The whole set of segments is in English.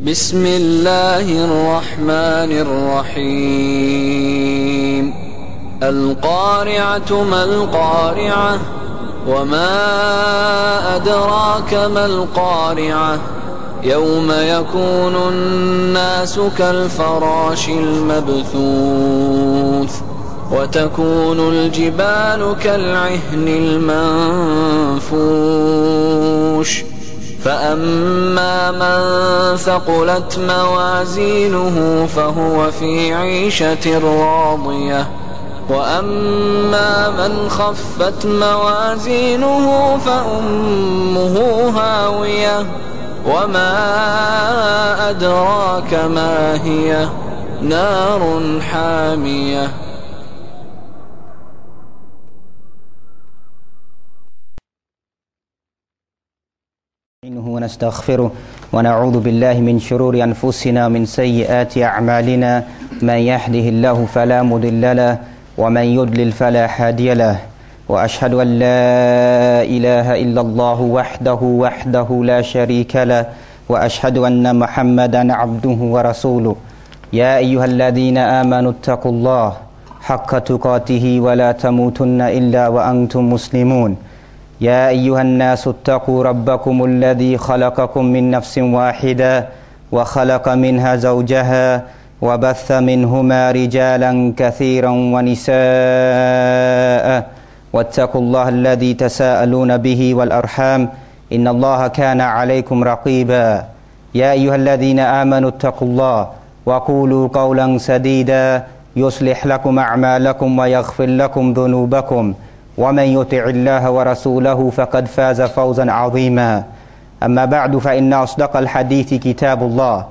بسم الله الرحمن الرحيم القارعة ما القارعة وما أدراك ما القارعة يوم يكون الناس كالفراش المبثوث وتكون الجبال كالعهن المنفوش فأما من ثقلت موازينه فهو في عيشة راضية وأما من خفت موازينه فأمه هاوية وما أدراك ما هي نار حامية ونستغفره ونعوذ بالله من شرور أنفسنا من سيئات أعمالنا من يهده الله فلا مضل له ومن يضلل فلا هادي له وأشهد أن لا إله إلا الله وحده لا شريك له وأشهد أن محمدا عبده ورسوله يا أيها الذين آمنوا اتقوا الله حق تقاته ولا تموتن إلا وأنتم مسلمون يا أيها الناس اتقوا ربكم الذي خلقكم من نفس واحدة وخلق منها زوجها وبث منهما رجالا كثيرا ونساء واتقوا الله الذي تساءلون به والأرحام إن الله كان عليكم رقيبا يا أيها الذين آمنوا اتقوا الله وقولوا قولا سديدا يصلح لكم أعمالكم ويغفر لكم ذنوبكم ومن يطع الله ورسوله فقد فاز فوزا عظيما أما بعد فإن أصدق الحديث كتاب الله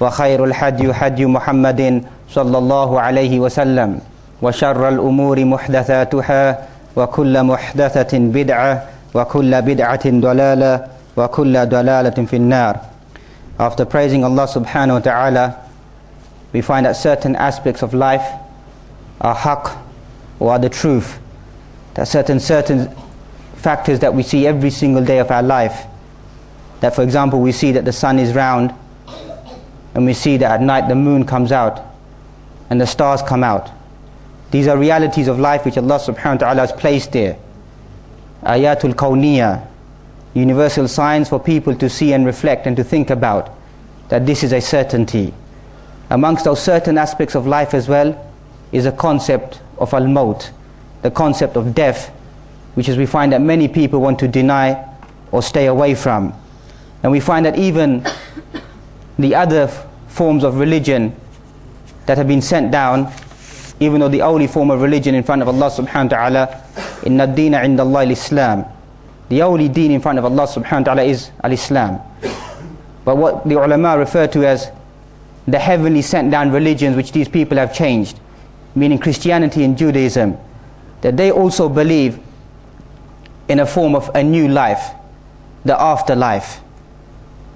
وخير الحدي حدي محمد صلى الله عليه وسلم وشر الأمور محدثاتها وكل محدثة بدعة وكل بدعة ضلالة وكل ضلالة في النار. After praising Allah subhanahu wa ta'ala, we find that certain aspects of life are haqq or are the truth. There are certain factors that we see every single day of our life. That, for example, we see that the sun is round, and we see that at night the moon comes out and the stars come out. These are realities of life which Allah subhanahu wa ta'ala has placed there. Ayatul Kawniyah, universal signs for people to see and reflect and to think about, that this is a certainty. Amongst those certain aspects of life as well is a concept of al-maut, the concept of death, which is we find that many people want to deny or stay away from. And we find that even the other forms of religion that have been sent down, even though the only form of religion in front of Allah subhanahu wa ta'ala, inna ad-deena inda Allah al-Islam, the only deen in front of Allah subhanahu wa ta'ala is al-Islam. But what the ulama refer to as the heavenly sent down religions which these people have changed, meaning Christianity and Judaism, that they also believe in a form of a new life, the afterlife.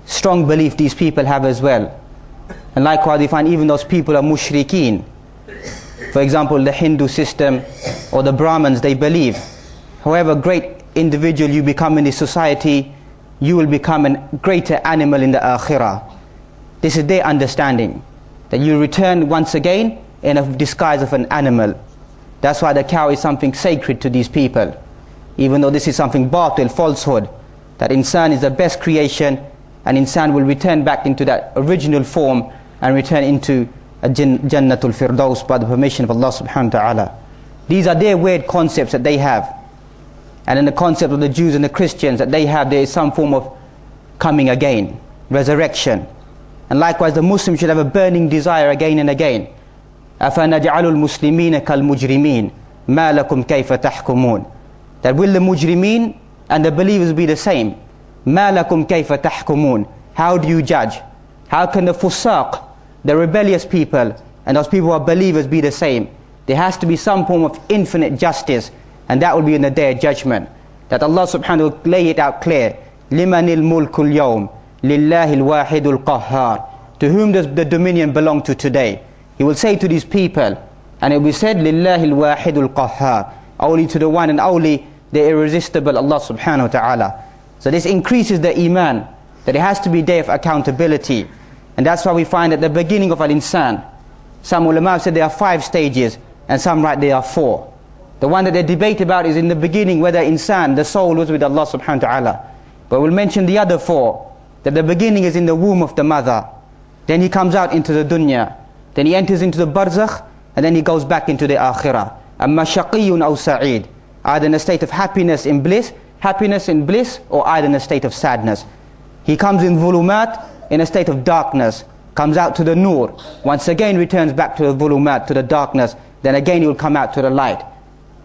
Strong belief these people have as well. And likewise we find even those people are mushrikeen. For example, the Hindu system or the Brahmins, they believe however great individual you become in this society, you will become a greater animal in the akhirah. This is their understanding, that you return once again in a disguise of an animal. That's why the cow is something sacred to these people, even though this is something batil, falsehood, that insan is the best creation and insan will return back into that original form and return into a Jannatul Firdaus by the permission of Allah subhanahu wa ta'ala. These are their weird concepts that they have. And in the concept of the Jews and the Christians that they have, there is some form of coming again, resurrection. And likewise the Muslims should have a burning desire again and again. أَفَنَجْعَلُ الْمُسْلِمِينَ كَالْمُجْرِمِينَ مَا لَكُمْ كَيْفَ تَحْكُمُونَ. That will the mujrimeen and the believers be the same? مَا لَكُمْ كَيْفَ تَحْكُمُونَ. How do you judge? How can the fusaq, the rebellious people, and those people who are believers be the same? There has to be some form of infinite justice, and that will be in the day of judgment. That Allah subhanahu wa ta'ala will lay it out clear. لِمَنِ الْمُلْكُ الْيَوْمِ لِلَّهِ الْوَاحِدُ الْقَهَّارِ. To whom does the dominion belong to today? He will say to these people, and it will be said, لِلَّهِ الْوَاحِدُ الْقَهَّارِ, only to the one and only, the irresistible Allah subhanahu wa ta'ala. So this increases the iman, that it has to be day of accountability. And that's why we find at the beginning of al-insan, some ulama said there are 5 stages, and some write there are 4. The one that they debate about is in the beginning whether insan, the soul, was with Allah subhanahu wa ta'ala. But we'll mention the other 4, that the beginning is in the womb of the mother. Then he comes out into the dunya. Then he enters into the barzakh, and then he goes back into the akhirah. Amma shaqiyun aw sa'id, either in a state of happiness in bliss, or either in a state of sadness. He comes in dhulumat, in a state of darkness, comes out to the nur, once again returns back to the dhulumat, to the darkness, then again he will come out to the light.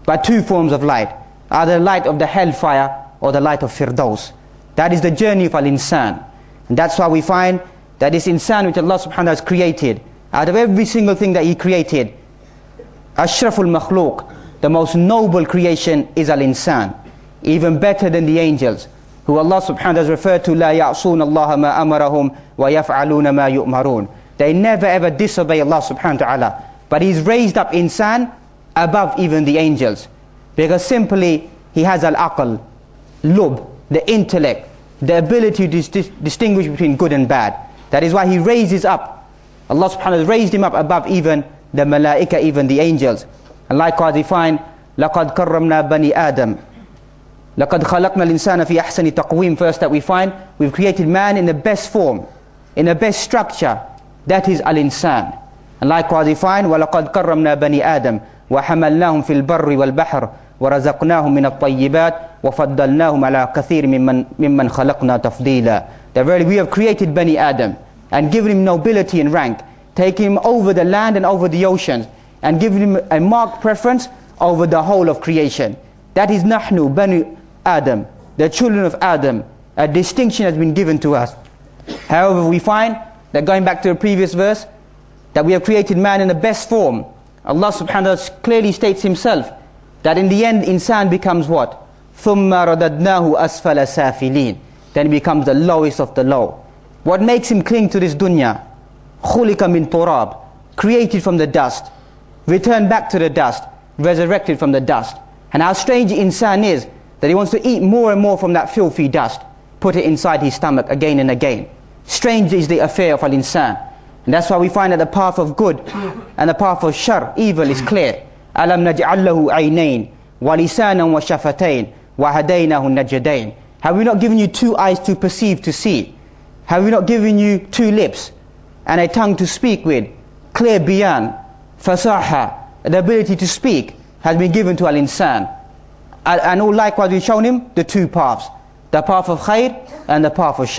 By 2 forms of light, either the light of the hellfire or the light of firdaus. That is the journey of al-insan. And that's why we find that this insan which Allah subhanahu wa ta'ala has created, out of every single thing that He created, ashraful makhluq, the most noble creation is al-insan, even better than the angels, who Allah subhanahu wa ta'ala has referred to, la ya'soon Allah ma amarahum wa yaf'aluna ma yu'marun. They never ever disobey Allah subhanahu wa ta'ala. But He's raised up insan above even the angels, because simply he has al-aql, lub, the intellect, the ability to distinguish between good and bad. That is why He raises up, Allah subhanahu wa ta'ala raised him up above even the malaika, even the angels. And likewise we find, لَقَدْ كَرَّمْنَا بَنِي آدَمَ لَقَدْ خَلَقْنَا الْإِنسَانَ فِي أَحْسَنِ تَقْوِيمٍ. First that we find, we've created man in the best form, in the best structure, that is al-insan. And likewise we find, وَلَقَدْ كَرَّمْنَا بَنِي آدَمَ وَحَمَلْنَاهُمْ فِي الْبَرِّ وَالْبَحْرِ وَرَزَقْنَاهُمْ مِنَ الطَّيِّبَاتِ وَفَضَّلْنَاهُمْ عَلَى كَثِيرٍ مِمَّنْ خَلَقْنَا تَفْضِيلًا. That verily we have created Bani Adam and given him nobility and rank, taking him over the land and over the oceans, and giving him a marked preference over the whole of creation. That is nahnu, Bani Adam, the children of Adam. A distinction has been given to us. However, we find that, going back to the previous verse, that we have created man in the best form. Allah subhanahu wa ta'ala clearly states Himself that in the end insan becomes what? ثُمَّ رَدَدْنَاهُ أَسْفَلَ سَافِلِينَ. Then he becomes the lowest of the low. What makes him cling to this dunya? خُلِقَ مِن تُرَابٍ, created from the dust, returned back to the dust, resurrected from the dust. And how strange insan is, that he wants to eat more and more from that filthy dust, put it inside his stomach again and again. Strange is the affair of al-insan. And that's why we find that the path of good and the path of shar, evil, is clear. أَلَمْ نَجْعَلْ لَهُ عَيْنَيْنِ وَلِسَانًا وَشَفَتَيْنِ وَهَدَيْنَاهُ النَّجْدَيْنِ. Have we not given you 2 eyes to perceive, to see? Have we not given you 2 lips and a tongue to speak with? Clear bayan, fasaha, the ability to speak has been given to al-insan. And all likewise we've shown him the 2 paths, the path of khair and the path of shar.